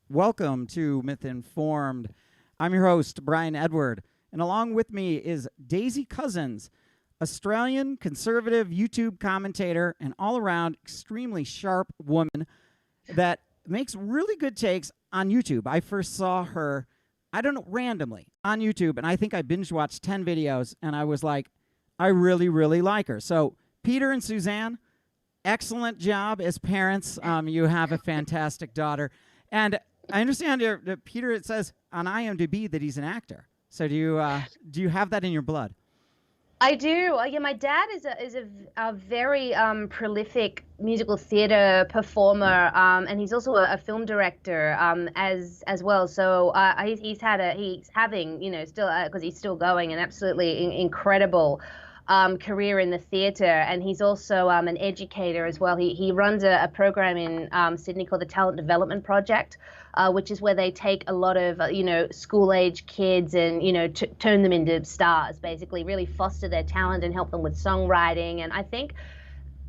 Welcome to Myth Informed. I'm your host, Brian Edward, and along with me is Daisy Cousens, Australian conservative YouTube commentator and all around extremely sharp woman that makes really good takes on YouTube. I first saw her, I don't know, randomly on YouTube, and I think I binge watched 10 videos, and I was like, I really, really like her. So, Peter and Suzanne, excellent job as parents. You have a fantastic daughter. And I understand, Peter, it says on IMDb that he's an actor. So do you have that in your blood? I do. Yeah, my dad is a very prolific musical theater performer, and he's also a film director as well. So he's having, still because he's still going, an absolutely incredible career in the theater, and he's also an educator as well. He runs a program in Sydney called the Talent Development Project, which is where they take a lot of school age kids and turn them into stars, basically really foster their talent and help them with songwriting. And I think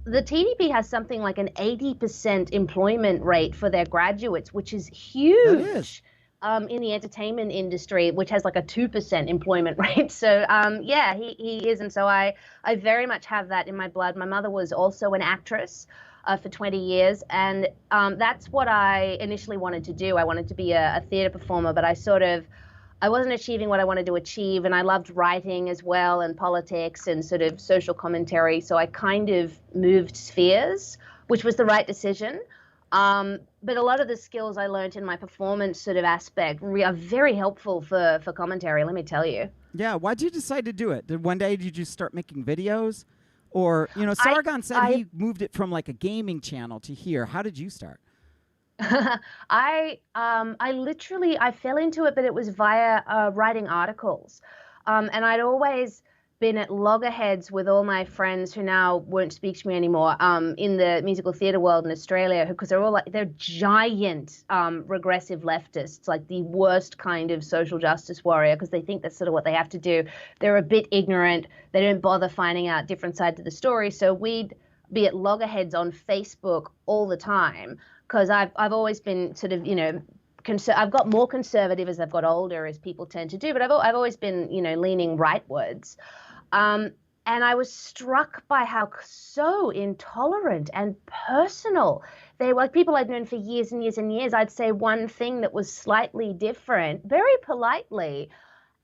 the TDP has something like an 80% employment rate for their graduates, which is huge. That is. In the entertainment industry, which has like a 2% employment rate. So yeah, he is. And so I very much have that in my blood. My mother was also an actress for 20 years. And that's what I initially wanted to do. I wanted to be a theater performer, but I wasn't achieving what I wanted to achieve. And I loved writing as well, and politics and sort of social commentary. So I kind of moved spheres, which was the right decision. But a lot of the skills I learned in my performance sort of aspect are very helpful for commentary, let me tell you. Yeah, why'd you decide to do it? One day did you just start making videos? Or, Sargon said he moved it from like a gaming channel to here. How did you start? I fell into it, but it was via writing articles. And I'd always been at loggerheads with all my friends who now won't speak to me anymore in the musical theatre world in Australia, because they're giant regressive leftists, like the worst kind of social justice warrior, because they think that's sort of what they have to do. They're a bit ignorant. They don't bother finding out different sides of the story. So we'd be at loggerheads on Facebook all the time, because I've always been sort of, I've got more conservative as I've got older, as people tend to do, but I've always been, leaning rightwards. And I was struck by how so intolerant and personal they were. Like, people I'd known for years and years and years, I'd say one thing that was slightly different, very politely,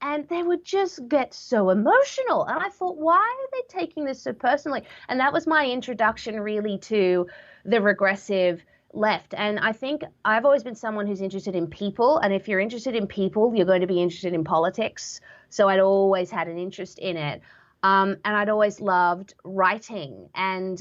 and they would just get so emotional. And I thought, why are they taking this so personally? And that was my introduction really to the regressive left. And I think I've always been someone who's interested in people. And if you're interested in people, you're going to be interested in politics. So I'd always had an interest in it. And I'd always loved writing. And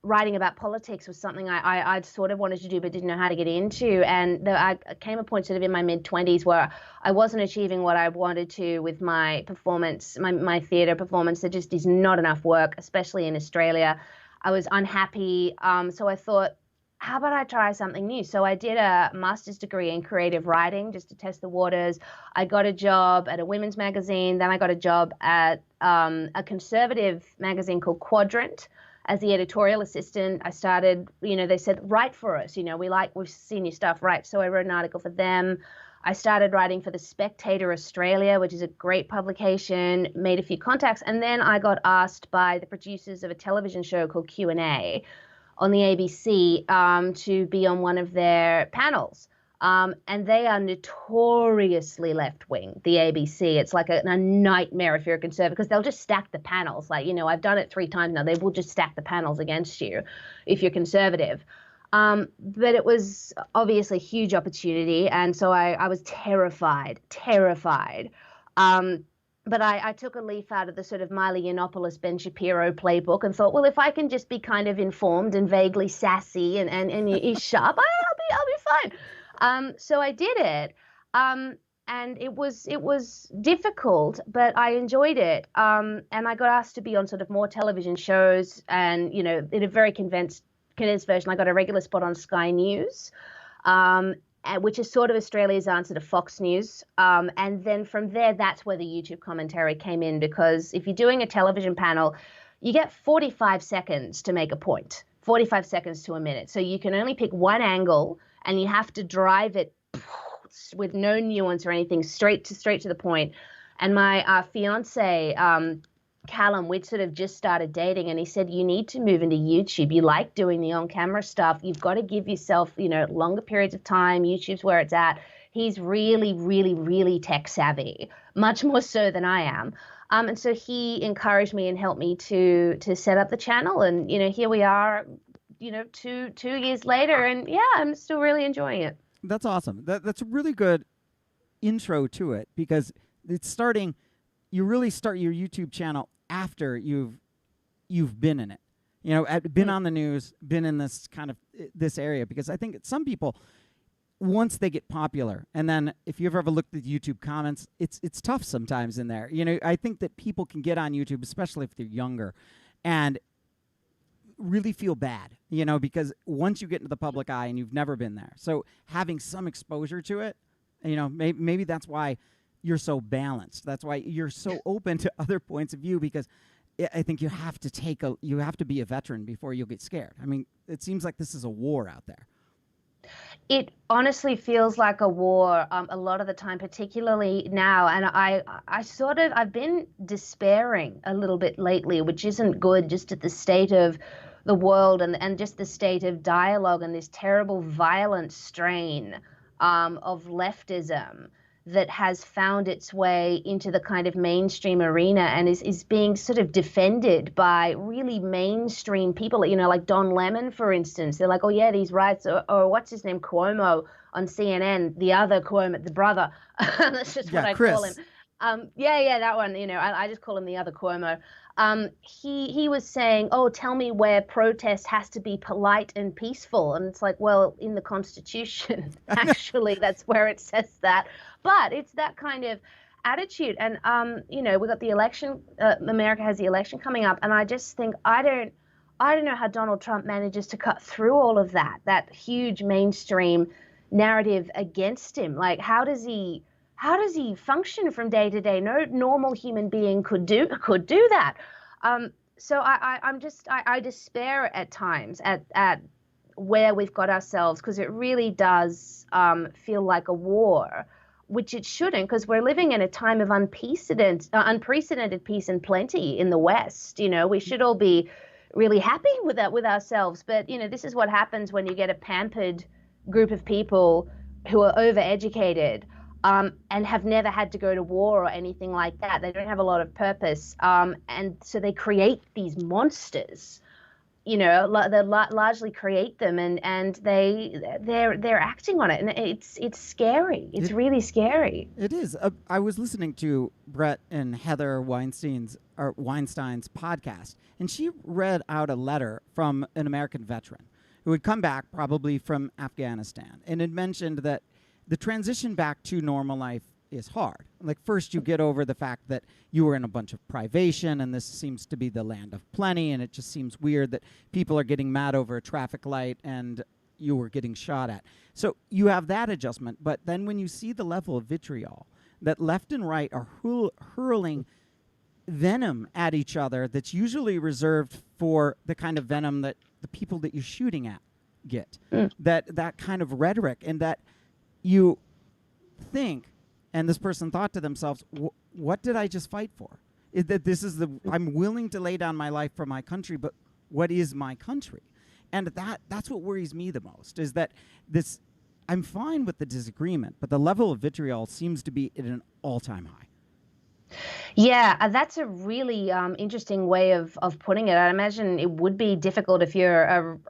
writing about politics was something I'd sort of wanted to do but didn't know how to get into. And I came a point sort of in my mid-20s where I wasn't achieving what I wanted to with my performance, my theatre performance. There just is not enough work, especially in Australia. I was unhappy. So I thought, how about I try something new? So I did a master's degree in creative writing just to test the waters. I got a job at a women's magazine. Then I got a job at a conservative magazine called Quadrant as the editorial assistant. I started, they said, write for us. We've seen your stuff, right? So I wrote an article for them. I started writing for the Spectator Australia, which is a great publication, made a few contacts. And then I got asked by the producers of a television show called Q&A on the ABC to be on one of their panels. And they are notoriously left-wing, the ABC. It's like a nightmare if you're a conservative, because they'll just stack the panels. Like, I've done it 3 times now. They will just stack the panels against you if you're conservative. But it was obviously a huge opportunity. And so I was terrified. But I took a leaf out of the sort of Milo Yiannopoulos, Ben Shapiro playbook and thought, well, if I can just be kind of informed and vaguely sassy and sharp, I'll be fine. So I did it. And it was difficult, but I enjoyed it. And I got asked to be on sort of more television shows, and, in a very condensed version, I got a regular spot on Sky News. Which is sort of Australia's answer to Fox News. And then from there, that's where the YouTube commentary came in, because if you're doing a television panel, you get 45 seconds to make a point. 45 seconds to a minute. So you can only pick one angle, and you have to drive it with no nuance or anything, straight to the point. And my fiance, Callum, we'd sort of just started dating, and he said, you need to move into YouTube. You like doing the on-camera stuff. You've got to give yourself, longer periods of time. YouTube's where it's at. He's really, really, really tech savvy, much more so than I am. And so he encouraged me and helped me to set up the channel. And, here we are, 2 years later. And yeah, I'm still really enjoying it. That's awesome. That's a really good intro to it, because it's starting, you really start your YouTube channel after you've been in it, been on the news, been in this kind of this area, because I think some people, once they get popular, and then if you've ever looked at YouTube comments, it's tough sometimes in there. I think that people can get on YouTube, especially if they're younger, and really feel bad, because once you get into the public eye and you've never been there, so having some exposure to it, maybe that's why you're so balanced. That's why you're so open to other points of view, because I think you have to be a veteran before you'll get scared. I mean, it seems like this is a war out there. It honestly feels like a war a lot of the time, particularly now. And I've been despairing a little bit lately, which isn't good, just at the state of the world and just the state of dialogue and this terrible violent strain of leftism that has found its way into the kind of mainstream arena and is being sort of defended by really mainstream people, like Don Lemon, for instance. They're like, oh yeah, these rights, or what's his name, Cuomo on CNN, the other Cuomo, the brother. That's just what I Chris. call him. Yeah, that one. I just call him the other Cuomo. He was saying, oh, tell me where protest has to be polite and peaceful. And it's like, well, in the Constitution, actually, that's where it says that. But it's that kind of attitude. And, we got the election, America has the election coming up. And I just think, I don't know how Donald Trump manages to cut through all of that huge mainstream narrative against him. Like, how does he function from day to day? No normal human being could do that. So I despair at times at where we've got ourselves, because it really does feel like a war, which it shouldn't, because we're living in a time of unprecedented peace and plenty in the West. We should all be really happy with that, with ourselves. But this is what happens when you get a pampered group of people who are overeducated. And have never had to go to war or anything like that. They don't have a lot of purpose. And so they create these monsters, they largely create them, and they're acting on it. And it's scary. It's really scary. It is. I was listening to Brett and Heather Weinstein's podcast, and she read out a letter from an American veteran who had come back probably from Afghanistan, and had mentioned that the transition back to normal life is hard. Like, first you get over the fact that you were in a bunch of privation, and this seems to be the land of plenty, and it just seems weird that people are getting mad over a traffic light and you were getting shot at. So you have that adjustment, but then when you see the level of vitriol that left and right are hurling venom at each other, that's usually reserved for the kind of venom that the people that you're shooting at get. That kind of rhetoric, and that you think, and this person thought to themselves, what did I just fight for? I'm willing to lay down my life for my country, but what is my country? And that's what worries me the most, is that I'm fine with the disagreement, but the level of vitriol seems to be at an all-time high. Yeah, that's a really interesting way of putting it. I imagine it would be difficult if you're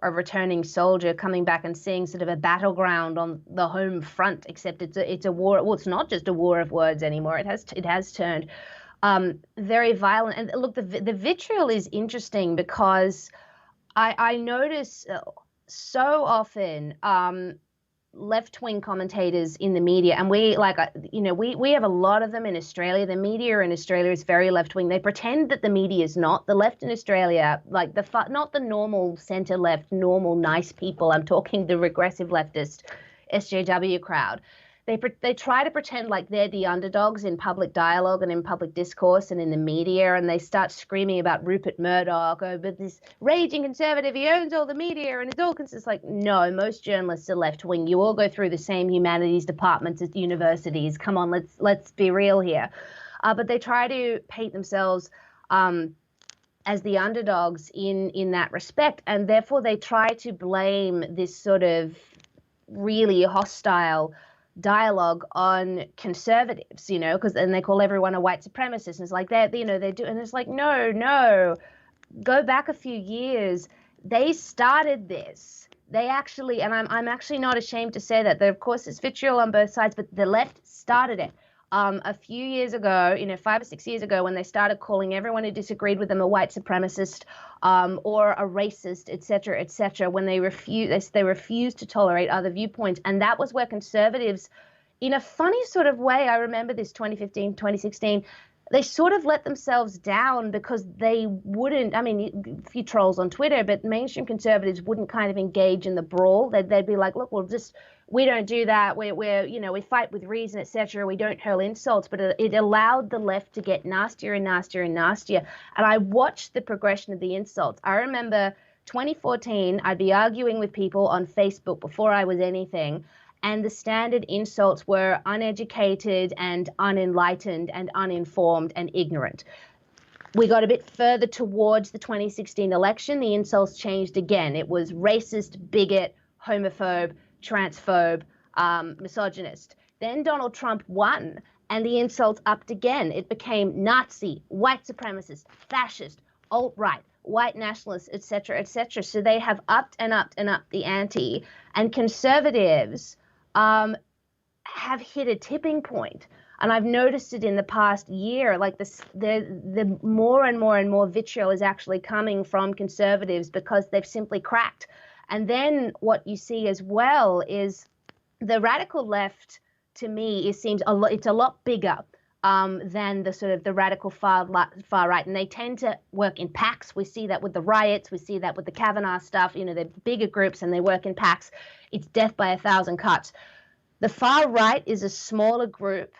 a returning soldier coming back and seeing sort of a battleground on the home front, except it's a war. Well, it's not just a war of words anymore. It has turned very violent. And look, the vitriol is interesting, because I notice so often left-wing commentators in the media, and we have a lot of them in Australia. The media in Australia is very left-wing. They pretend that the media is not. The left in Australia, like not the normal center-left, normal nice people. I'm talking the regressive leftist SJW crowd. they try to pretend like they're the underdogs in public dialogue and in public discourse and in the media, and they start screaming about Rupert Murdoch, oh, but this raging conservative, he owns all the media and it's all it's like, no, most journalists are left wing. You all go through the same humanities departments at universities. Come on, let's be real here. But they try to paint themselves as the underdogs in that respect, and therefore they try to blame this sort of really hostile dialogue on conservatives, because then they call everyone a white supremacist, and it's like they do, and it's like, no, go back a few years. They started this. They actually, and I'm actually not ashamed to say that. Of course, it's vitriol on both sides, but the left started it. A few years ago, 5 or 6 years ago, when they started calling everyone who disagreed with them a white supremacist or a racist, et cetera, when they refused to tolerate other viewpoints. And that was where conservatives, in a funny sort of way, I remember this 2015, 2016, they sort of let themselves down because they wouldn't, a few trolls on Twitter, but mainstream conservatives wouldn't kind of engage in the brawl. They'd be like, look, we don't do that. We fight with reason, etc. We don't hurl insults, but it allowed the left to get nastier and nastier and nastier. And I watched the progression of the insults. I remember 2014, I'd be arguing with people on Facebook before I was anything, and the standard insults were uneducated and unenlightened and uninformed and ignorant. We got a bit further towards the 2016 election. The insults changed again. It was racist, bigot, homophobe, transphobe, misogynist. Then Donald Trump won, and the insults upped again. It became Nazi, white supremacist, fascist, alt-right, white nationalist, et cetera, et cetera. So they have upped and upped and upped the ante, and conservatives have hit a tipping point. And I've noticed it in the past year, like the more and more and more vitriol is actually coming from conservatives because they've simply cracked. And then what you see as well is the radical left, to me, it's a lot bigger than the sort of the radical far right. And they tend to work in packs. We see that with the riots. We see that with the Kavanaugh stuff. They're bigger groups and they work in packs. It's death by 1,000 cuts. The far right is a smaller group.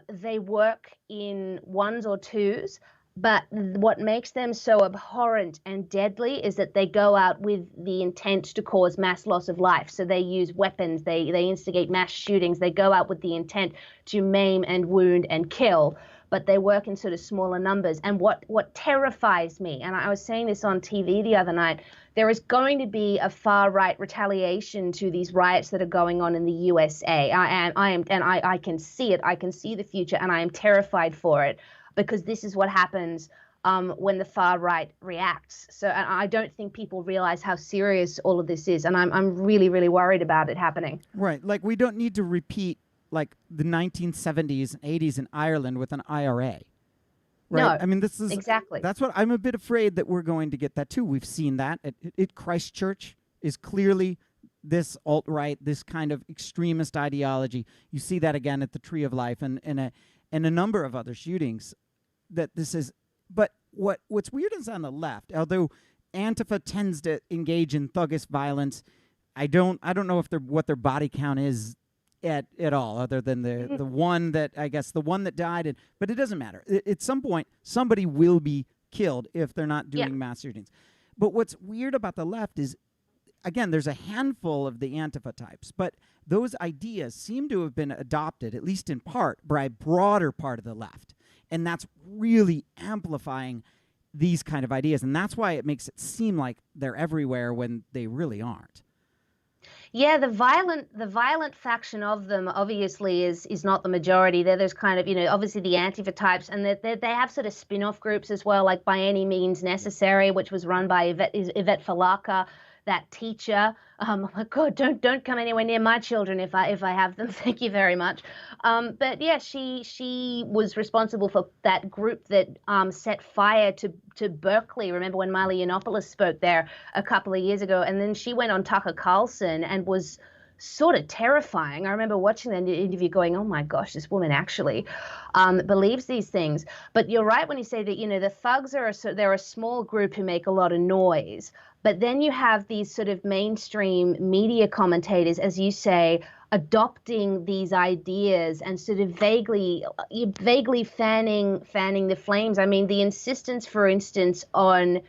They work in ones or twos. But what makes them so abhorrent and deadly is that they go out with the intent to cause mass loss of life. So they use weapons, they instigate mass shootings, they go out with the intent to maim and wound and kill, but they work in sort of smaller numbers. And what terrifies me, and I was saying this on TV the other night, there is going to be a far-right retaliation to these riots that are going on in the USA. I can see it, I can see the future, and I am terrified for it. Because this is what happens when the far right reacts. So I don't think people realize how serious all of this is, and I'm really, really worried about it happening. Right, like we don't need to repeat like the 1970s and 80s in Ireland with an IRA. Right? No, this is exactly. That's what I'm a bit afraid that we're going to get that too. We've seen that at Christchurch is clearly this alt-right, this kind of extremist ideology. You see that again at the Tree of Life and a number of other shootings. That this is, but what's weird is on the left. Although Antifa tends to engage in thuggish violence, I don't know if what their body count is at all, other than the one that the one that died. But it doesn't matter. At some point, somebody will be killed if they're not doing mass shootings. But what's weird about the left is, again, there's a handful of the Antifa types, but those ideas seem to have been adopted, at least in part, by a broader part of the left. And that's really amplifying these kind of ideas. And that's why it makes it seem like they're everywhere when they really aren't. Yeah, the violent faction of them obviously is not the majority. There's kind of, obviously the Antifa types, and they have sort of spin-off groups as well, like By Any Means Necessary, which was run by Yvette Falaka, that teacher. Oh my God, don't come anywhere near my children if I have them. Thank you very much. But yeah, she was responsible for that group that set fire to Berkeley. Remember when Milo Yiannopoulos spoke there a couple of years ago? And then she went on Tucker Carlson and was sort of terrifying. I remember watching that interview going, oh my gosh, this woman actually believes these things. But you're right when you say that, the thugs they're a small group who make a lot of noise. But then you have these sort of mainstream media commentators, as you say, adopting these ideas and sort of vaguely fanning the flames. I mean, the insistence, for instance, on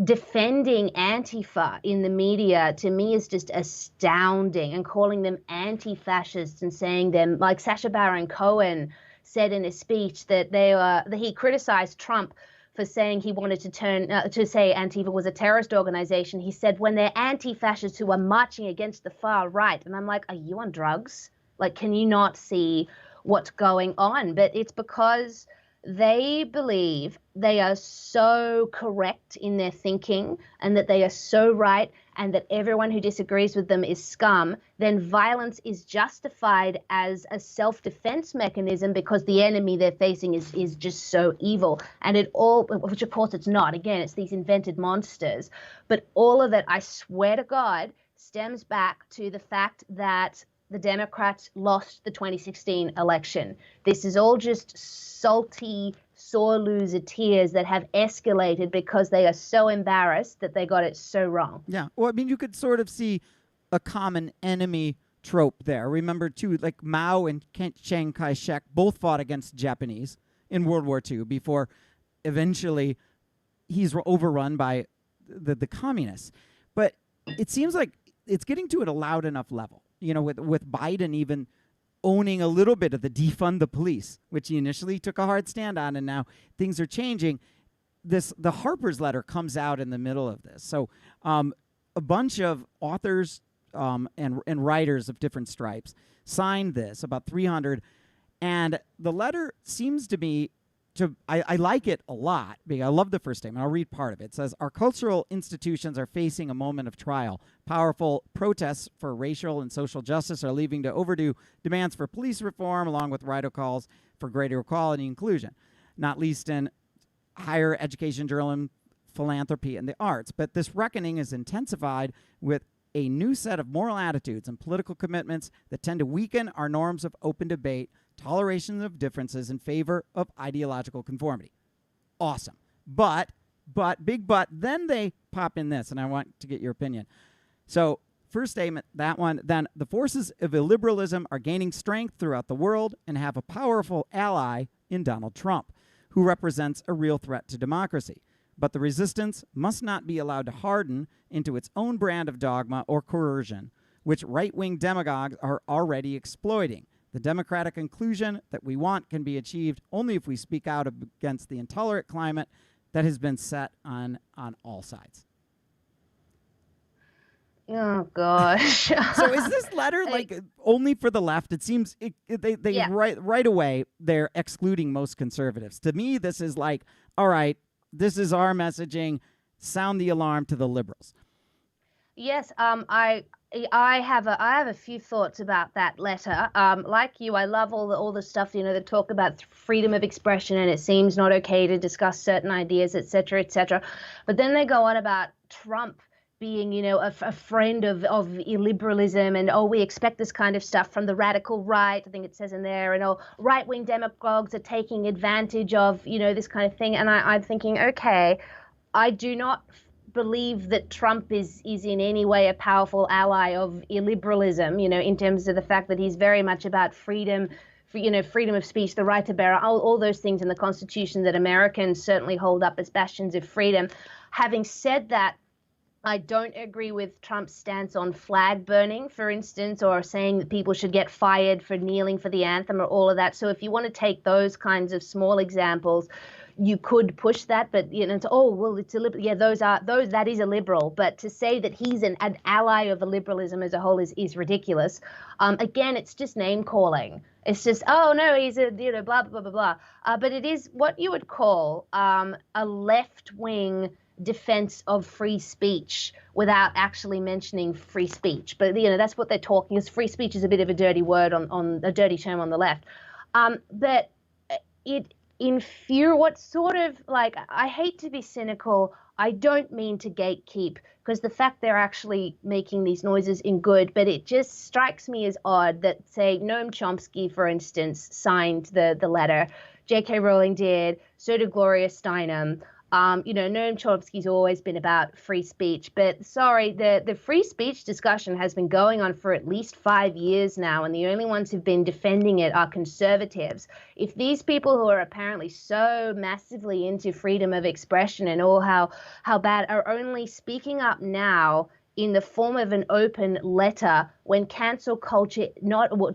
defending Antifa in the media, to me, is just astounding, and calling them anti-fascists and saying them, like Sacha Baron Cohen said in a speech, that he criticized Trump for saying he wanted to say Antifa was a terrorist organization. He said, when they're anti-fascists who are marching against the far right. And I'm like, are you on drugs? Like, can you not see what's going on? But it's because they believe they are so correct in their thinking and that they are so right, and that everyone who disagrees with them is scum. Then violence is justified as a self-defense mechanism because the enemy they're facing is just so evil. And which of course it's not. Again, it's these invented monsters. But all of it, I swear to God, stems back to the fact that the Democrats lost the 2016 election. This is all just salty, sore loser tears that have escalated because they are so embarrassed that they got it so wrong. Yeah. Well, I mean, you could sort of see a common enemy trope there. Remember, too, like Mao and Chiang Kai-shek both fought against Japanese in World War II before eventually he's overrun by the communists. But it seems like it's getting to it a loud enough level. You know, with Biden even owning a little bit of the defund the police, which he initially took a hard stand on, and now things are changing. The Harper's letter comes out in the middle of this. So a bunch of authors and writers of different stripes signed this, about 300, and the letter seems to be, I like it a lot because I love the first statement. I'll read part of it. It says, our cultural institutions are facing a moment of trial. Powerful protests for racial and social justice are leading to overdue demands for police reform, along with rider calls for greater equality and inclusion, not least in higher education, journalism, philanthropy, and the arts. But this reckoning is intensified with a new set of moral attitudes and political commitments that tend to weaken our norms of open debate, toleration of differences in favor of ideological conformity. Awesome. But, big but, then they pop in this, and I want to get your opinion. So, first statement, that one, then the forces of illiberalism are gaining strength throughout the world and have a powerful ally in Donald Trump, who represents a real threat to democracy. But the resistance must not be allowed to harden into its own brand of dogma or coercion, which right-wing demagogues are already exploiting. The democratic inclusion that we want can be achieved only if we speak out against the intolerant climate that has been set on all sides. Oh, gosh. So is this letter like only for the left? It seems they right away, they're excluding most conservatives. To me, this is like, all right, this is our messaging. Sound the alarm to the liberals. Yes, I have a few thoughts about that letter. Like you, I love all the stuff, you know, that talk about freedom of expression, and it seems not okay to discuss certain ideas, et cetera, et cetera. But then they go on about Trump being, you know, a friend of illiberalism, and we expect this kind of stuff from the radical right. I think it says in there, and right-wing demagogues are taking advantage of, you know, this kind of thing. And I'm thinking, okay, I do not believe that Trump is in any way a powerful ally of illiberalism, you know, in terms of the fact that he's very much about freedom, freedom of speech, the right to bear, all those things in the Constitution that Americans certainly hold up as bastions of freedom. Having said that, I don't agree with Trump's stance on flag burning, for instance, or saying that people should get fired for kneeling for the anthem or all of that. So if you want to take those kinds of small examples, you could push that, but you know, it's a liberal. Yeah, that is a liberal. But to say that he's an ally of the liberalism as a whole is ridiculous. Again, it's just name calling. It's just, oh no, he's a blah blah blah blah. But it is what you would call a left wing defense of free speech without actually mentioning free speech. But that's what they're talking. Is free speech is a bit of a dirty word on a dirty term on the left. But it. What sort of, like, I hate to be cynical, I don't mean to gatekeep, because the fact they're actually making these noises in good, but it just strikes me as odd that, say, Noam Chomsky, for instance, signed the letter, J.K. Rowling did, so did Gloria Steinem. Noam Chomsky's always been about free speech, but sorry, the free speech discussion has been going on for at least 5 years now, and the only ones who've been defending it are conservatives. If these people who are apparently so massively into freedom of expression and all how bad are only speaking up now in the form of an open letter when cancel culture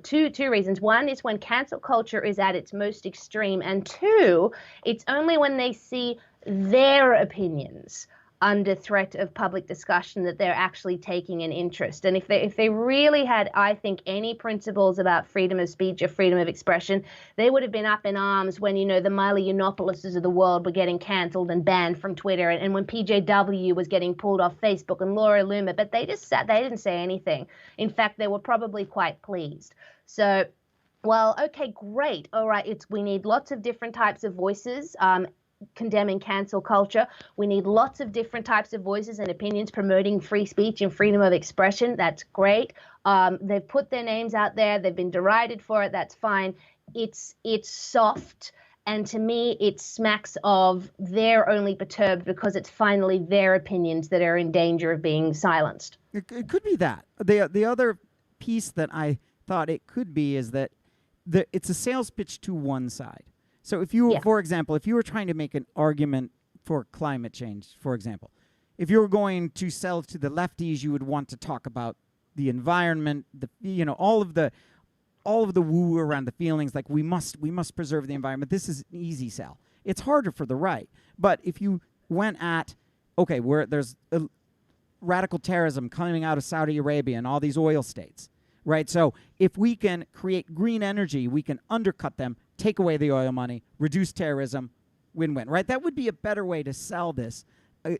two reasons. One is when cancel culture is at its most extreme, and two, it's only when they see their opinions under threat of public discussion that they're actually taking an interest. And if they really had, I think, any principles about freedom of speech or freedom of expression, they would have been up in arms when, the Milo Yiannopoulos of the world were getting cancelled and banned from Twitter, and when PJW was getting pulled off Facebook and Laura Loomer, but they didn't say anything. In fact, they were probably quite pleased. So, well, okay, great. All right, we need lots of different types of voices condemning cancel culture. We need lots of different types of voices and opinions promoting free speech and freedom of expression. That's great. They've put their names out there. They've been derided for it. That's fine. It's soft. And to me, it smacks of they're only perturbed because it's finally their opinions that are in danger of being silenced. It could be that. The other piece that I thought it could be is that it's a sales pitch to one side. So if you, for example, if you were trying to make an argument for climate change, for example, if you were going to sell to the lefties, you would want to talk about the environment, all of the woo around the feelings like we must preserve the environment. This is an easy sell. It's harder for the right. But if you went at, okay, there's radical terrorism coming out of Saudi Arabia and all these oil states, right? So if we can create green energy, we can undercut them, take away the oil money, reduce terrorism, win-win, right? That would be a better way to sell this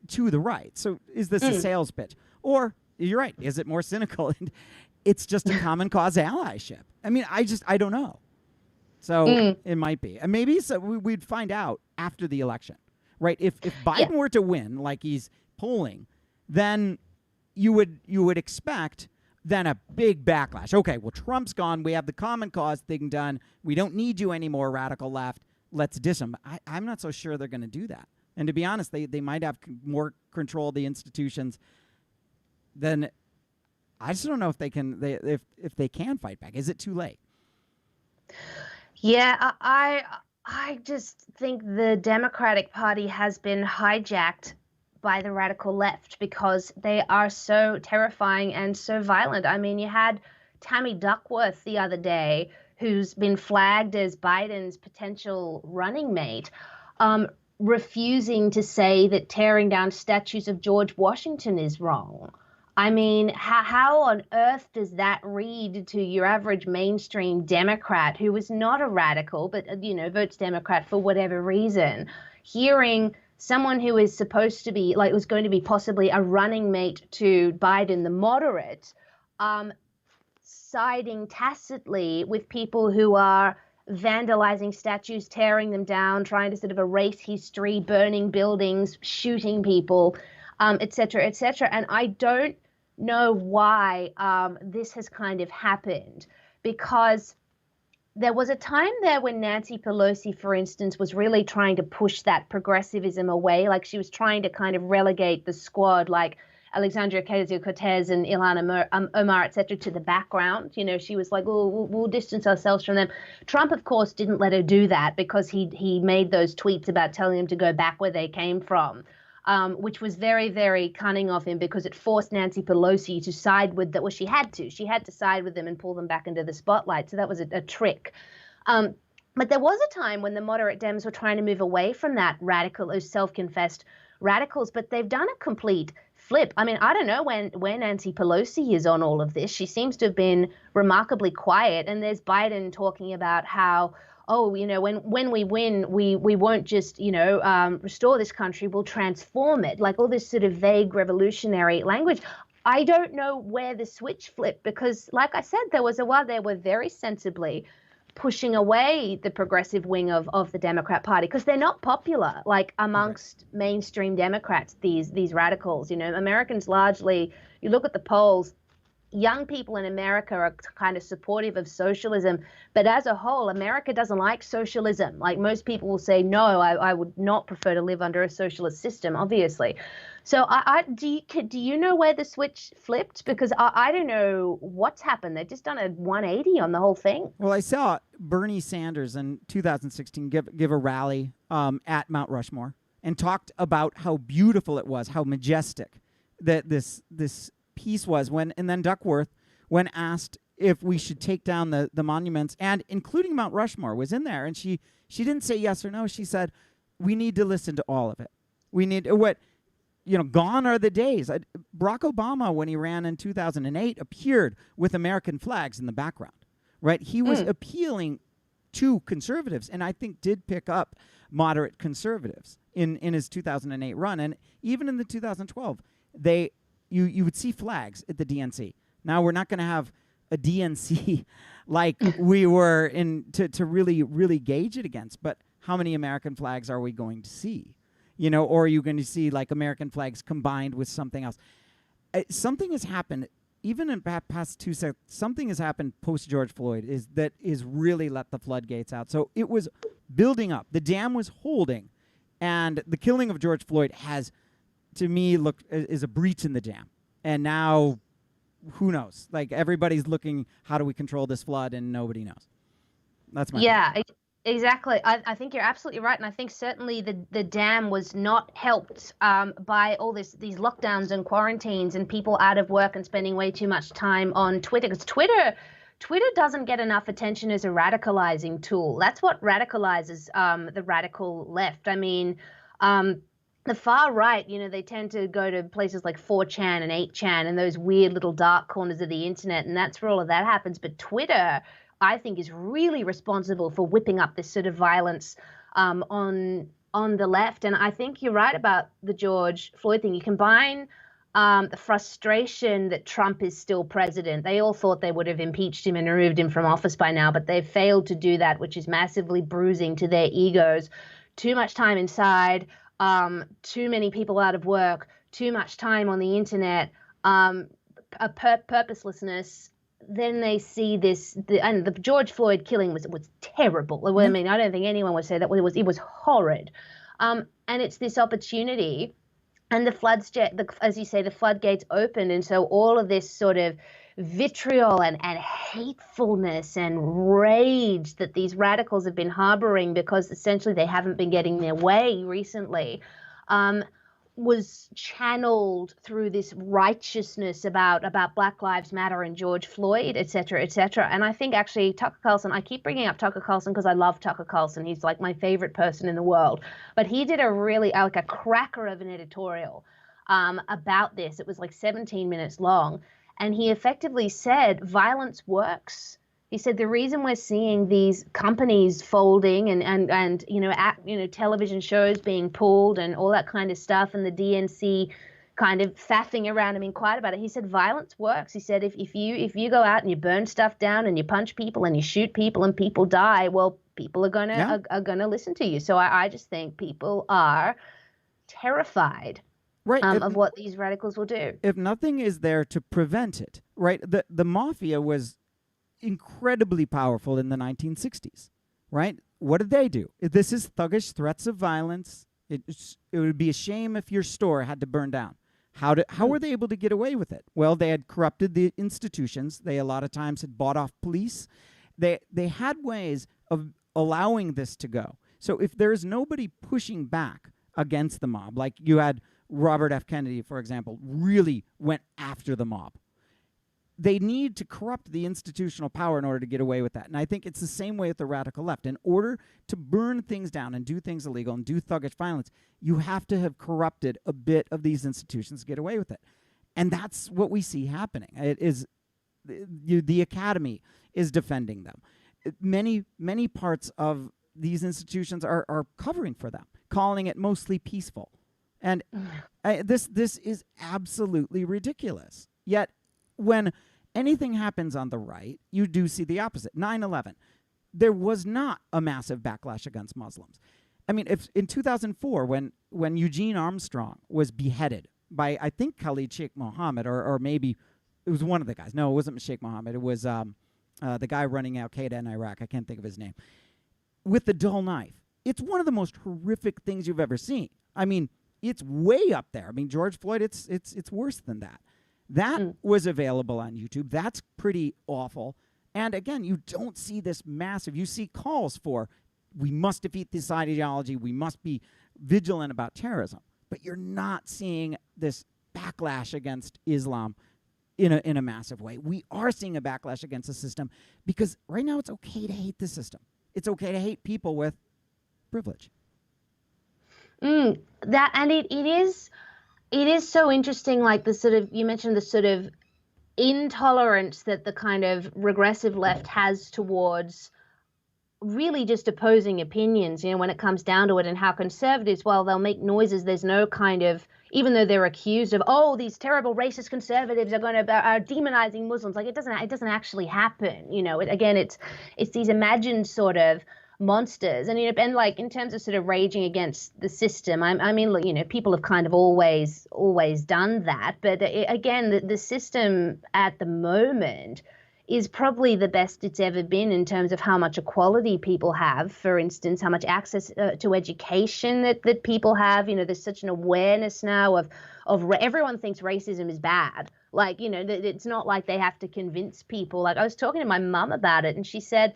to the right. So is this a sales pitch? Or, you're right, is it more cynical? It's just a common cause allyship. I mean, I don't know. So it might be. And maybe we'd find out after the election, right? If Biden were to win, like he's polling, then you would expect then a big backlash. Okay, well, Trump's gone. We have the common cause thing done. We don't need you anymore, radical left. Let's diss him. I'm not so sure they're going to do that. And to be honest, they might have more control of the institutions than I just don't know if they can. If they can fight back. Is it too late? Yeah, I just think the Democratic Party has been hijacked by the radical left because they are so terrifying and so violent. I mean, you had Tammy Duckworth the other day, who's been flagged as Biden's potential running mate, refusing to say that tearing down statues of George Washington is wrong. I mean, how on earth does that read to your average mainstream Democrat who is not a radical, but, votes Democrat for whatever reason, hearing someone who is supposed to be, was going to be possibly a running mate to Biden, the moderate, siding tacitly with people who are vandalizing statues, tearing them down, trying to sort of erase history, burning buildings, shooting people, et cetera, et cetera. And I don't know why this has kind of happened, because there was a time there when Nancy Pelosi, for instance, was really trying to push that progressivism away. Like she was trying to kind of relegate the squad, like Alexandria Ocasio-Cortez and Ilhan Omar, et cetera, to the background. She was like, we'll distance ourselves from them. Trump, of course, didn't let her do that because he made those tweets about telling them to go back where they came from, which was very, very cunning of him because it forced Nancy Pelosi to side with that. Well, she had to side with them and pull them back into the spotlight. So that was a trick. But there was a time when the moderate Dems were trying to move away from that radical, those self-confessed radicals, but they've done a complete flip. I mean, I don't know when Nancy Pelosi is on all of this. She seems to have been remarkably quiet. And there's Biden talking about how, when we win, we won't just, restore this country, we'll transform it, like all this sort of vague revolutionary language. I don't know where the switch flipped because, like I said, there was a while they were very sensibly pushing away the progressive wing of the Democrat Party because they're not popular, like amongst mainstream Democrats, these radicals. Americans largely, you look at the polls, young people in America are kind of supportive of socialism, but as a whole, America doesn't like socialism. Like most people will say, no, I would not prefer to live under a socialist system, obviously. So do you know where the switch flipped? Because I don't know what's happened. They've just done a 180 on the whole thing. Well, I saw Bernie Sanders in 2016 give a rally at Mount Rushmore and talked about how beautiful it was, how majestic that this piece was. And then Duckworth, when asked if we should take down the monuments, and including Mount Rushmore was in there, and she didn't say yes or no. She said, we need to listen to all of it. We need gone are the days. Barack Obama, when he ran in 2008, appeared with American flags in the background, right? He was appealing to conservatives, and I think did pick up moderate conservatives in his 2008 run. And even in the 2012, you would see flags at the DNC. Now we're not going to have a DNC like we were in to really, really gauge it against, but how many American flags are we going to see? Or are you going to see like American flags combined with something else? Something has happened, even in past 2 seconds. Something has happened post George Floyd is really let the floodgates out. So it was building up. The dam was holding, and the killing of George Floyd has, to me, is a breach in the dam. And now, who knows? Like everybody's looking, how do we control this flood? And nobody knows. That's my opinion. Exactly. I think you're absolutely right. And I think certainly the dam was not helped by all these lockdowns and quarantines and people out of work and spending way too much time on Twitter. Because Twitter doesn't get enough attention as a radicalizing tool. That's what radicalizes the radical left. I mean, the far right, they tend to go to places like 4chan and 8chan and those weird little dark corners of the internet. And that's where all of that happens. But Twitter, I think, is really responsible for whipping up this sort of violence on the left. And I think you're right about the George Floyd thing. You combine the frustration that Trump is still president. They all thought they would have impeached him and removed him from office by now, but they've failed to do that, which is massively bruising to their egos. Too much time inside, too many people out of work, too much time on the internet, purposelessness. Then they see and the George Floyd killing was terrible. I mean, I don't think anyone would say that it was horrid. And it's this opportunity, and as you say, the floodgates opened, and so all of this sort of vitriol and hatefulness and rage that these radicals have been harboring because essentially they haven't been getting their way recently, was channeled through this righteousness about Black Lives Matter and George Floyd, et cetera, et cetera. And I think actually Tucker Carlson, I keep bringing up Tucker Carlson because I love Tucker Carlson. He's like my favorite person in the world. But he did a really like a cracker of an editorial about this. It was like 17 minutes long. And he effectively said violence works. He said the reason we're seeing these companies folding and television shows being pulled and all that kind of stuff, and the DNC kind of faffing around and being quiet about it. He said violence works. He said if you go out and you burn stuff down and you punch people and you shoot people and people die, well, people are gonna listen to you. So I just think people are terrified. Right. Of what these radicals will do. If nothing is there to prevent it, right? The mafia was incredibly powerful in the 1960s, right? What did they do? This is thuggish threats of violence. It would be a shame if your store had to burn down. How were they able to get away with it? Well, they had corrupted the institutions. They a lot of times had bought off police. They had ways of allowing this to go. So if there's nobody pushing back against the mob, like you had Robert F. Kennedy, for example, really went after the mob. They need to corrupt the institutional power in order to get away with that. And I think it's the same way with the radical left. In order to burn things down and do things illegal and do thuggish violence, you have to have corrupted a bit of these institutions to get away with it. And that's what we see happening. It is the academy is defending them. Many parts of these institutions are covering for them, calling it mostly peaceful. And this is absolutely ridiculous. Yet, when anything happens on the right, you do see the opposite. 9/11, there was not a massive backlash against Muslims. I mean, if in 2004, when Eugene Armstrong was beheaded by, I think, Khalid Sheikh Mohammed or maybe it was one of the guys. No, it wasn't Sheikh Mohammed. It was the guy running Al Qaeda in Iraq. I can't think of his name. With the dull knife. It's one of the most horrific things you've ever seen. I mean, it's way up there. I mean, George Floyd, it's worse than that. That was available on YouTube. That's pretty awful. And again, you don't see this massive. You see calls for, we must defeat this ideology. We must be vigilant about terrorism. But you're not seeing this backlash against Islam in a massive way. We are seeing a backlash against the system because right now it's okay to hate the system. It's okay to hate people with privilege. That and it is so interesting. Like the sort of, you mentioned the sort of intolerance that the kind of regressive left has towards really just opposing opinions, when it comes down to it, and how conservatives, well, they'll make noises. There's no kind of, even though they're accused of, oh, these terrible racist conservatives are demonizing Muslims. Like it doesn't actually happen. It's these imagined sort of monsters. And like in terms of sort of raging against the system, I mean, people have kind of always done that. But again, the system at the moment is probably the best it's ever been in terms of how much equality people have. For instance, how much access to education that people have. There's such an awareness now of everyone thinks racism is bad. Like, it's not like they have to convince people. Like I was talking to my mum about it, and she said,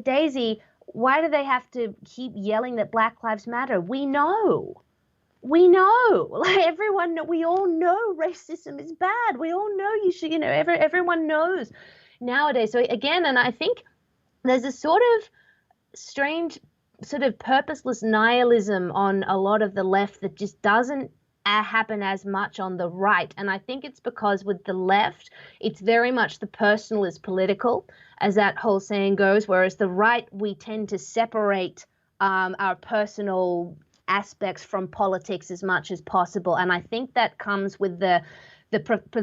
Daisy, why do they have to keep yelling that Black Lives Matter? We know. Like everyone, we all know racism is bad. We all know you should, everyone knows nowadays. So again, and I think there's a sort of strange sort of purposeless nihilism on a lot of the left that just doesn't happen as much on the right. And I think it's because with the left, it's very much the personal is political, as that whole saying goes, whereas the right, we tend to separate our personal aspects from politics as much as possible. And I think that comes with the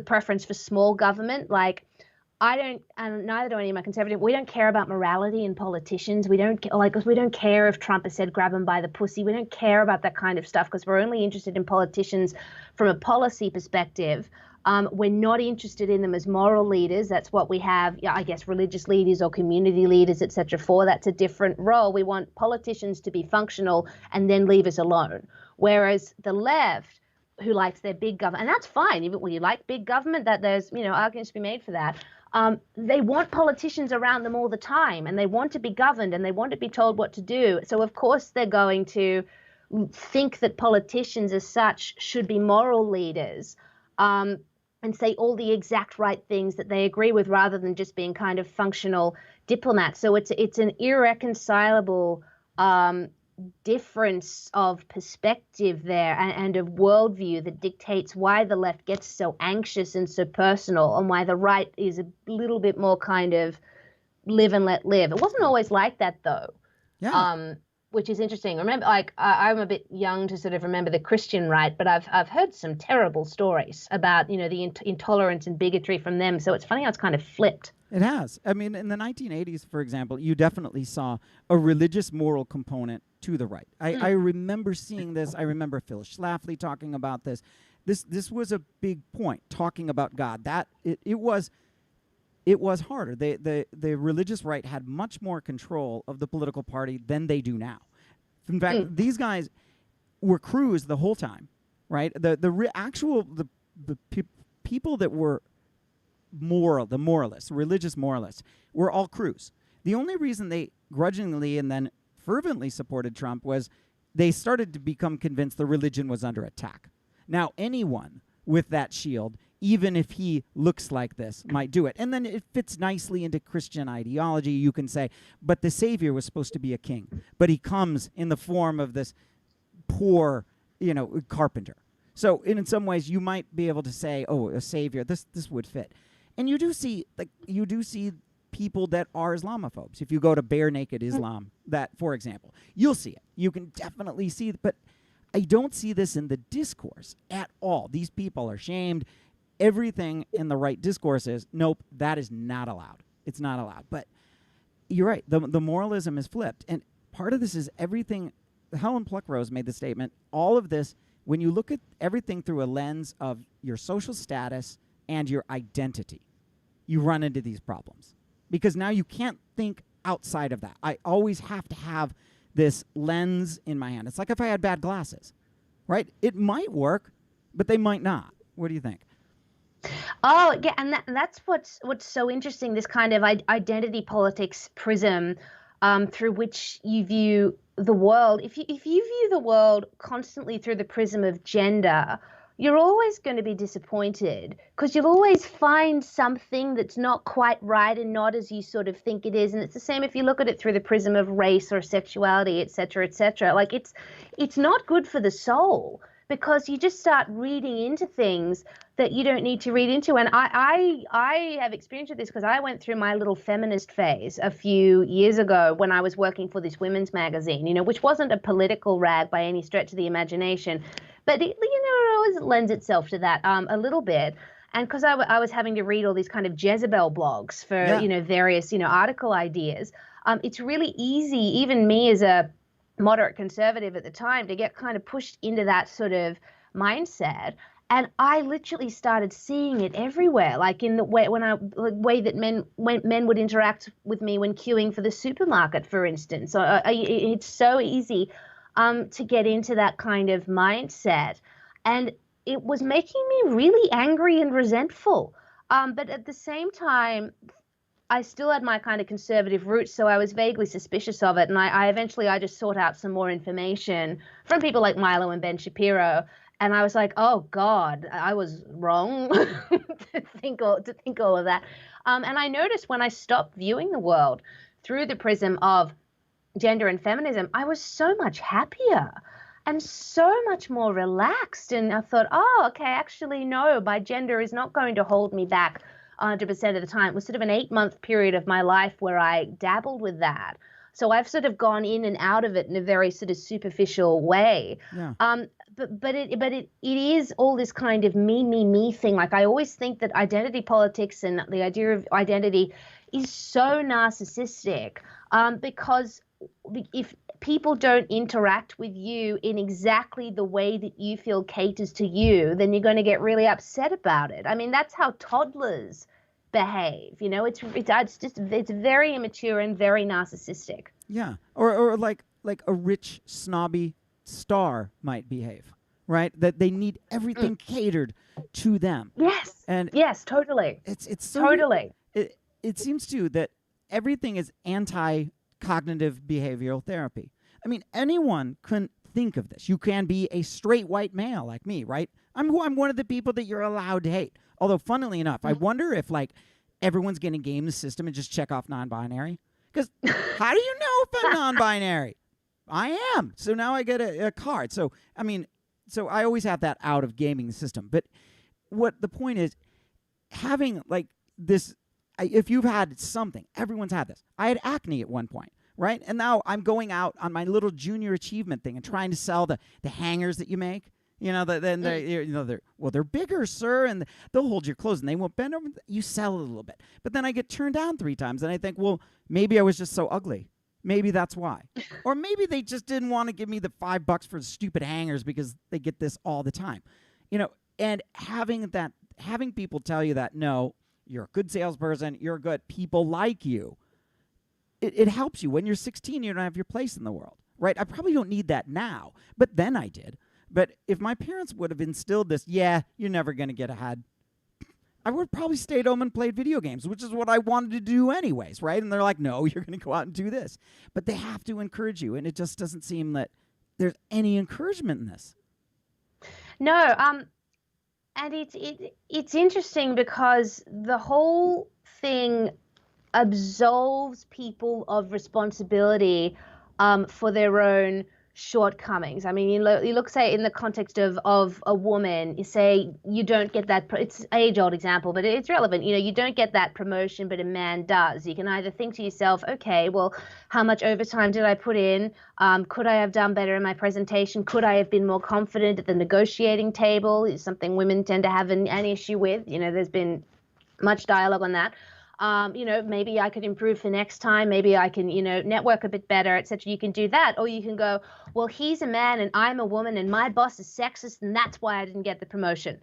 preference for small government. Like I don't, and neither do any of my conservative, we don't care about morality in politicians. We don't care if Trump has said grab him by the pussy. We don't care about that kind of stuff because we're only interested in politicians from a policy perspective. We're not interested in them as moral leaders. That's what we have, I guess, religious leaders or community leaders, et cetera, for. That's a different role. We want politicians to be functional and then leave us alone. Whereas the left, who likes their big government, and that's fine, even when you like big government, that there's, arguments to be made for that. They want politicians around them all the time, and they want to be governed, and they want to be told what to do. So, of course, they're going to think that politicians as such should be moral leaders. And say all the exact right things that they agree with rather than just being kind of functional diplomats. So it's an irreconcilable difference of perspective there and of worldview that dictates why the left gets so anxious and so personal and why the right is a little bit more kind of live and let live. It wasn't always like that, though. Yeah. Which is interesting. Remember, like I'm a bit young to sort of remember the Christian right, but I've heard some terrible stories about the intolerance and bigotry from them. So it's funny how it's kind of flipped. It has. I mean, in the 1980s, for example, you definitely saw a religious moral component to the right. I remember seeing this. I remember Phil Schlafly talking about this. This was a big point, talking about God. That it was harder. The religious right had much more control of the political party than they do now. In fact, these guys were crews the whole time, right? The people that were the moralists, religious moralists, were all crews. The only reason they grudgingly and then fervently supported Trump was they started to become convinced the religion was under attack. Now, anyone with that shield, even if he looks like this, might do it. And then it fits nicely into Christian ideology. You can say, but the Savior was supposed to be a king, but he comes in the form of this poor, carpenter. So in some ways, you might be able to say, oh, a Savior, this would fit. And you do see people that are Islamophobes. If you go to Bare Naked Islam, that, for example, you'll see it. You can definitely see it, but I don't see this in the discourse at all. These people are shamed. Everything in the right discourse is, nope, that is not allowed. It's not allowed. But you're right. The moralism is flipped. And part of this is everything. Helen Pluckrose made the statement, all of this, when you look at everything through a lens of your social status and your identity, you run into these problems. Because now you can't think outside of that. I always have to have this lens in my hand. It's like if I had bad glasses, right? It might work, but they might not. What do you think? Oh, yeah, and that's what's so interesting. This kind of identity politics prism, through which you view the world. If you view the world constantly through the prism of gender, you're always going to be disappointed because you'll always find something that's not quite right and not as you sort of think it is. And it's the same if you look at it through the prism of race or sexuality, et cetera, et cetera. Like it's not good for the soul because you just start reading into things that you don't need to read into. And I have experience with this because I went through my little feminist phase a few years ago when I was working for this women's magazine, which wasn't a political rag by any stretch of the imagination, but it always lends itself to that a little bit. And because I was having to read all these kind of Jezebel blogs for, various, article ideas, it's really easy, even me as a moderate conservative at the time, to get kind of pushed into that sort of mindset. And I literally started seeing it everywhere, like in the way that men would interact with me when queuing for the supermarket, for instance. So it's so easy to get into that kind of mindset, and it was making me really angry and resentful. But at the same time, I still had my kind of conservative roots, so I was vaguely suspicious of it. And I eventually just sought out some more information from people like Milo and Ben Shapiro. And I was like, oh God, I was wrong to think all of that. And I noticed when I stopped viewing the world through the prism of gender and feminism, I was so much happier and so much more relaxed. And I thought, oh, okay, actually, no, my gender is not going to hold me back 100% of the time. It was sort of an 8-month period of my life where I dabbled with that. So I've sort of gone in and out of it in a very sort of superficial way. Yeah. But it is all this kind of me thing. Like I always think that identity politics and the idea of identity is so narcissistic, because if people don't interact with you in exactly the way that you feel caters to you, then you're going to get really upset about it. I mean, that's how toddlers behave. It's very immature and very narcissistic. Yeah, or like a rich snobby star might behave, right? That they need everything catered to them. Yes. And yes, totally. It's so totally. It seems too that everything is anti-cognitive behavioral therapy. I mean, anyone can think of this. You can be a straight white male like me, right? I'm one of the people that you're allowed to hate. Although, funnily enough, I wonder if like everyone's going to game the system and just check off non-binary. Because how do you know if I'm non-binary? I am. So now I get a card. So I always have that out of gaming the system. But what the point is, having like this, if you've had something, everyone's had this. I had acne at one point, right? And now I'm going out on my little junior achievement thing and trying to sell the hangers that you make. They're bigger, sir, and they'll hold your clothes and they won't bend over. You sell a little bit. But then I get turned down 3 times and I think, well, maybe I was just so ugly. Maybe that's why. Or maybe they just didn't want to give me the $5 for the stupid hangers because they get this all the time. And having people tell you that, no, you're a good salesperson, you're good, people like you. It helps you. When you're 16, you don't have your place in the world, right? I probably don't need that now, but then I did. But if my parents would have instilled this, you're never going to get ahead, I would have probably stayed home and played video games, which is what I wanted to do anyways, right? And they're like, no, you're going to go out and do this. But they have to encourage you, and it just doesn't seem that there's any encouragement in this. No, and it's interesting because the whole thing absolves people of responsibility for their own shortcomings. I mean, you look, say, in the context of a woman, you say you don't get that, it's an age-old example, but it's relevant. You don't get that promotion, but a man does. You can either think to yourself, okay, well, how much overtime did I put in? Could I have done better in my presentation? Could I have been more confident at the negotiating table? Is something women tend to have an issue with. There's been much dialogue on that. Maybe I could improve for next time. Maybe I can, network a bit better, etc. You can do that. Or you can go, well, he's a man and I'm a woman and my boss is sexist and that's why I didn't get the promotion.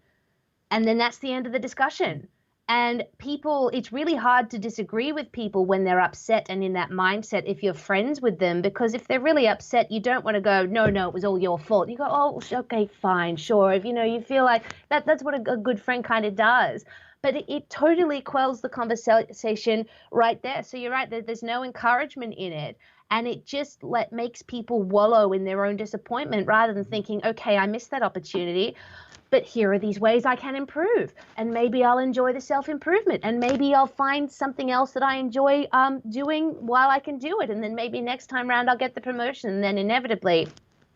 And then that's the end of the discussion. And people, it's really hard to disagree with people when they're upset and in that mindset if you're friends with them, because if they're really upset, you don't want to go, no, it was all your fault. You go, oh, okay, fine, sure. If you feel like that's what a good friend kind of does. But it totally quells the conversation right there. So you're right, there's no encouragement in it. And it just makes people wallow in their own disappointment rather than thinking, okay, I missed that opportunity, but here are these ways I can improve. And maybe I'll enjoy the self-improvement. And maybe I'll find something else that I enjoy doing while I can do it. And then maybe next time around I'll get the promotion. And then inevitably,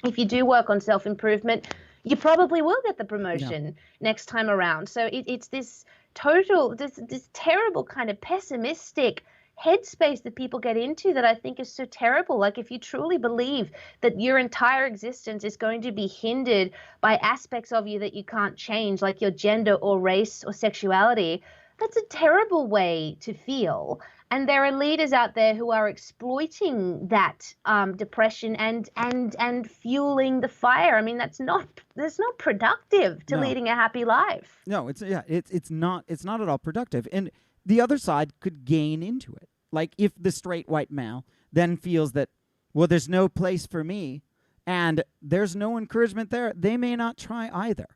if you do work on self-improvement, you probably will get the promotion next time around. So it's this terrible kind of pessimistic headspace that people get into that I think is so terrible. Like, if you truly believe that your entire existence is going to be hindered by aspects of you that you can't change, like your gender or race or sexuality, that's a terrible way to feel. And there are leaders out there who are exploiting that depression and fueling the fire. I mean, that's not productive to leading a happy life. No, it's not at all productive. And the other side could gain into it. Like, if the straight white male then feels that, well, there's no place for me and there's no encouragement there, they may not try either.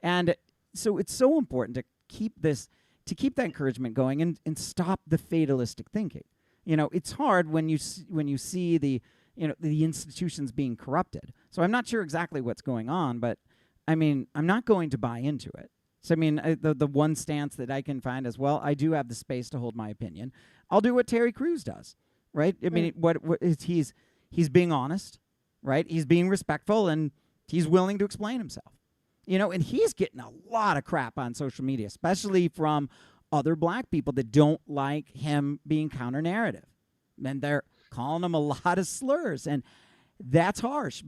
And so it's so important to keep that encouragement going and stop the fatalistic thinking. It's hard when you see the institutions being corrupted. So I'm not sure exactly what's going on, but I mean, I'm not going to buy into it. So, I mean, the one stance that I can find is, well, I do have the space to hold my opinion. I'll do what Terry Crews does, right? I mean, he's being honest, right? He's being respectful, and he's willing to explain himself. And he's getting a lot of crap on social media, especially from other black people that don't like him being counter-narrative. And they're calling him a lot of slurs, and that's harsh,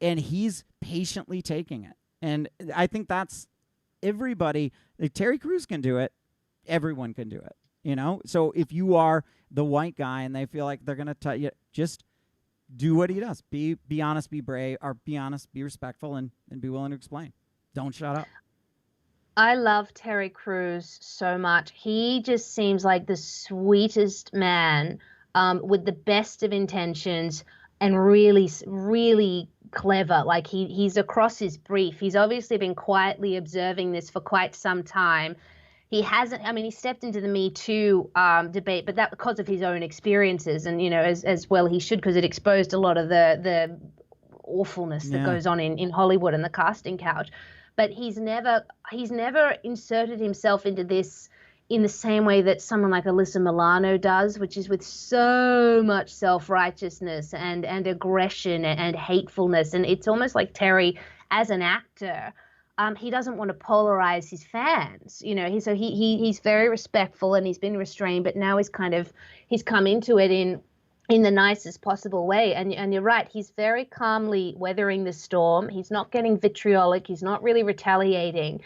and he's patiently taking it. And I think that's everybody. If Terry Crews can do it, everyone can do it. So if you are the white guy and they feel like they're going to tell you, just do what he does. Be honest, be brave, or be honest, be respectful, and be willing to explain. Don't shut up. I love Terry Crews so much. He just seems like the sweetest man, with the best of intentions, and really, really clever. Like, he's across his brief. He's obviously been quietly observing this for quite some time. He stepped into the Me Too debate, but that because of his own experiences, and as well he should, because it exposed a lot of the awfulness that goes on in Hollywood and the casting couch. But he's never inserted himself into this in the same way that someone like Alyssa Milano does, which is with so much self-righteousness and aggression and hatefulness. And it's almost like Terry, as an actor, he doesn't want to polarize his fans. He's very respectful, and he's been restrained, but now he's come into it in the nicest possible way. And you're right, he's very calmly weathering the storm. He's not getting vitriolic. He's not really retaliating.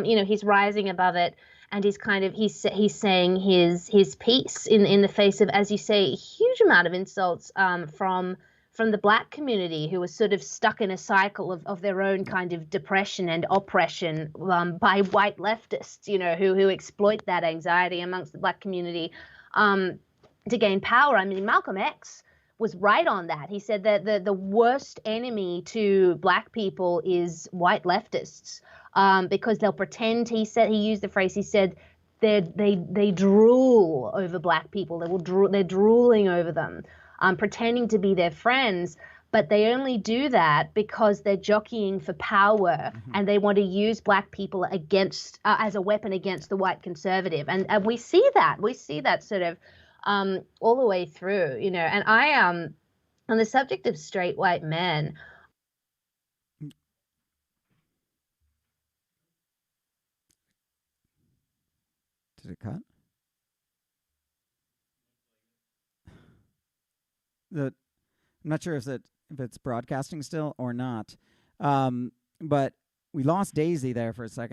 He's rising above it. And he's saying his piece in the face of, as you say, a huge amount of insults from the black community, who are sort of stuck in a cycle of their own kind of depression and oppression by white leftists, who exploit that anxiety amongst the black community to gain power. I mean, Malcolm X was right on that. He said that the worst enemy to black people is white leftists. Because they'll pretend, he used the phrase, he said, they drool over black people. They're drooling over them, pretending to be their friends, but they only do that because they're jockeying for power, and they want to use black people against as a weapon against the white conservative. And we see that sort of all the way through, and I on the subject of straight white men, did it cut? I'm not sure if it's broadcasting still or not, but we lost Daisy there for a second.